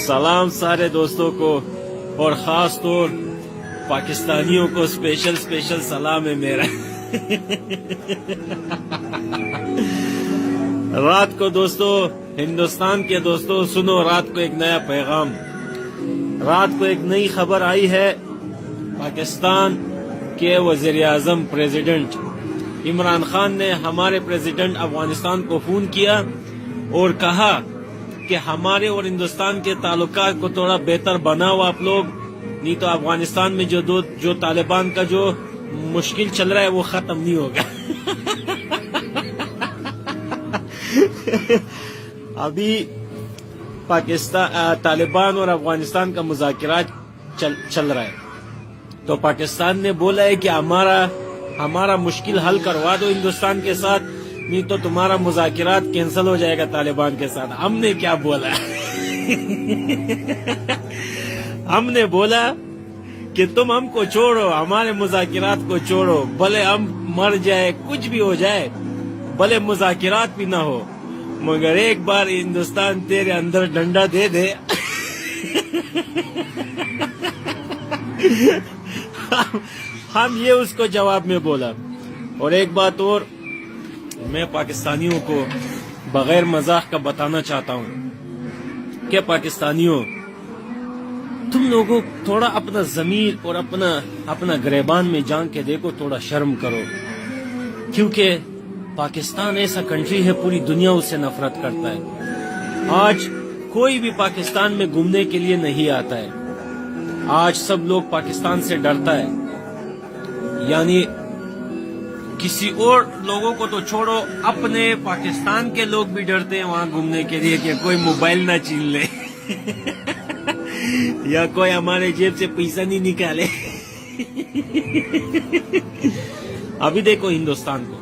سلام سارے دوستوں کو اور خاص طور پاکستانیوں کو اسپیشل سلام ہے میرا. رات کو دوستو، ہندوستان کے دوستو سنو، رات کو ایک نیا پیغام، رات کو ایک نئی خبر آئی ہے. پاکستان کے وزیر اعظم پریزیڈنٹ عمران خان نے ہمارے پریزیڈنٹ افغانستان کو فون کیا اور کہا کہ ہمارے اور ہندوستان کے تعلقات کو تھوڑا بہتر بناؤ آپ لوگ، نہیں تو افغانستان میں جو طالبان کا جو مشکل چل رہا ہے وہ ختم نہیں ہوگا. ابھی پاکستان طالبان اور افغانستان کا مذاکرات چل رہا ہے، تو پاکستان نے بولا ہے کہ ہمارا مشکل حل کروا دو ہندوستان کے ساتھ، نہیں تو تمہارا مذاکرات کینسل ہو جائے گا طالبان کے ساتھ. ہم نے کیا بولا؟ ہم نے بولا کہ تم ہم کو چھوڑو، ہمارے مذاکرات کو چھوڑو، بھلے ہم مر جائے، کچھ بھی ہو جائے، بھلے مذاکرات بھی نہ ہو، مگر ایک بار ہندوستان تیرے اندر ڈنڈا دے دے. ہم یہ اس کو جواب میں بولا. اور ایک بات اور میں پاکستانیوں کو بغیر مزاح کا بتانا چاہتا ہوں کہ پاکستانیوں، تم لوگوں تھوڑا اپنا ضمیر اور اپنا گریبان میں جان کے دیکھو، تھوڑا شرم کرو، کیونکہ پاکستان ایسا کنٹری ہے پوری دنیا اس سے نفرت کرتا ہے. آج کوئی بھی پاکستان میں گھومنے کے لیے نہیں آتا ہے، آج سب لوگ پاکستان سے ڈرتا ہے. یعنی کسی اور لوگوں کو تو چھوڑو، اپنے پاکستان کے لوگ بھی ڈرتے ہیں وہاں گھومنے کے لیے کہ کوئی موبائل نہ چھین لے یا کوئی ہمارے جیب سے پیسہ نہیں نکالے. ابھی دیکھو ہندوستان کو،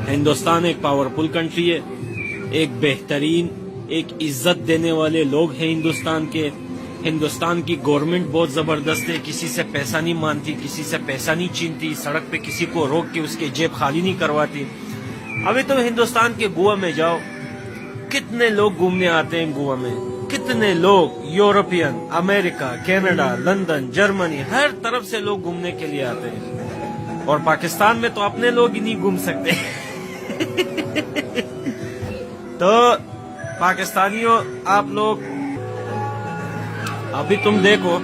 ہندوستان ایک پاورفل کنٹری ہے، ایک بہترین، ایک عزت دینے والے لوگ ہیں ہندوستان کے. ہندوستان کی گورنمنٹ بہت زبردست ہے، کسی سے پیسہ نہیں مانتی، کسی سے پیسہ نہیں چھینتی، سڑک پہ کسی کو روک کے اس کے جیب خالی نہیں کرواتی. ابھی تم ہندوستان کے گوا میں جاؤ، کتنے لوگ گھومنے آتے ہیں گوا میں، کتنے لوگ، یورپین، امریکہ، کینیڈا، لندن، جرمنی، ہر طرف سے لوگ گھومنے کے لیے آتے ہیں. اور پاکستان میں تو اپنے لوگ ہی نہیں گھوم سکتے. تو پاکستانیوں، آپ لوگ ابھی تم دیکھو،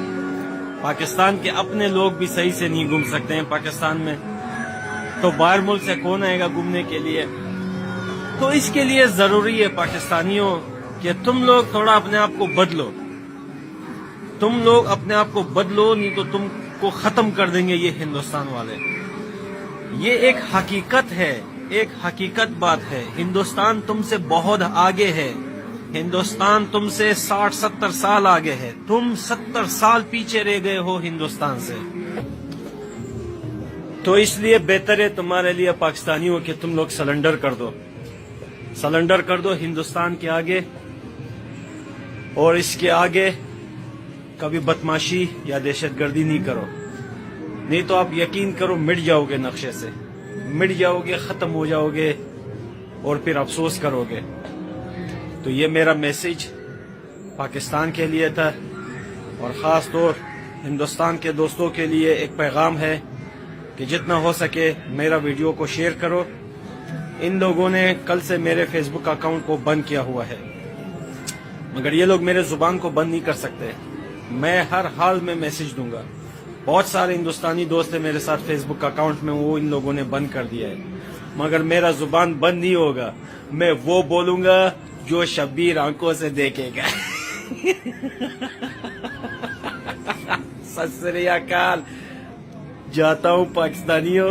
پاکستان کے اپنے لوگ بھی صحیح سے نہیں گھوم سکتے ہیں پاکستان میں، تو باہر ملک سے کون آئے گا گھومنے کے لیے؟ تو اس کے لیے ضروری ہے پاکستانیوں کہ تم لوگ تھوڑا اپنے آپ کو بدلو، تم لوگ اپنے آپ کو بدلو، نہیں تو تم کو ختم کر دیں گے یہ ہندوستان والے. یہ ایک حقیقت ہے، ایک حقیقت بات ہے. ہندوستان تم سے بہت آگے ہے، ہندوستان تم سے 60-70 سال آگے ہے، تم 70 سال پیچھے رہ گئے ہو ہندوستان سے. تو اس لیے بہتر ہے تمہارے لیے پاکستانیوں کہ تم لوگ سرنڈر کر دو ہندوستان کے آگے، اور اس کے آگے کبھی بدماشی یا دہشت گردی نہیں کرو، نہیں تو آپ یقین کرو مٹ جاؤ گے، نقشے سے مٹ جاؤ گے، ختم ہو جاؤ گے، اور پھر افسوس کرو گے. تو یہ میرا میسج پاکستان کے لیے تھا، اور خاص طور ہندوستان کے دوستوں کے لیے ایک پیغام ہے کہ جتنا ہو سکے میرا ویڈیو کو شیئر کرو. ان لوگوں نے کل سے میرے فیس بک اکاؤنٹ کو بند کیا ہوا ہے، مگر یہ لوگ میرے زبان کو بند نہیں کر سکتے. میں ہر حال میں میسج دوں گا. بہت سارے ہندوستانی دوست ہیں میرے ساتھ فیس بک اکاؤنٹ میں، وہ ان لوگوں نے بند کر دیا ہے، مگر میرا زبان بند نہیں ہوگا. میں وہ بولوں گا جو شبیر آنکھوں سے دیکھے گا. ست سری اکال. جاتا ہوں پاکستانیوں.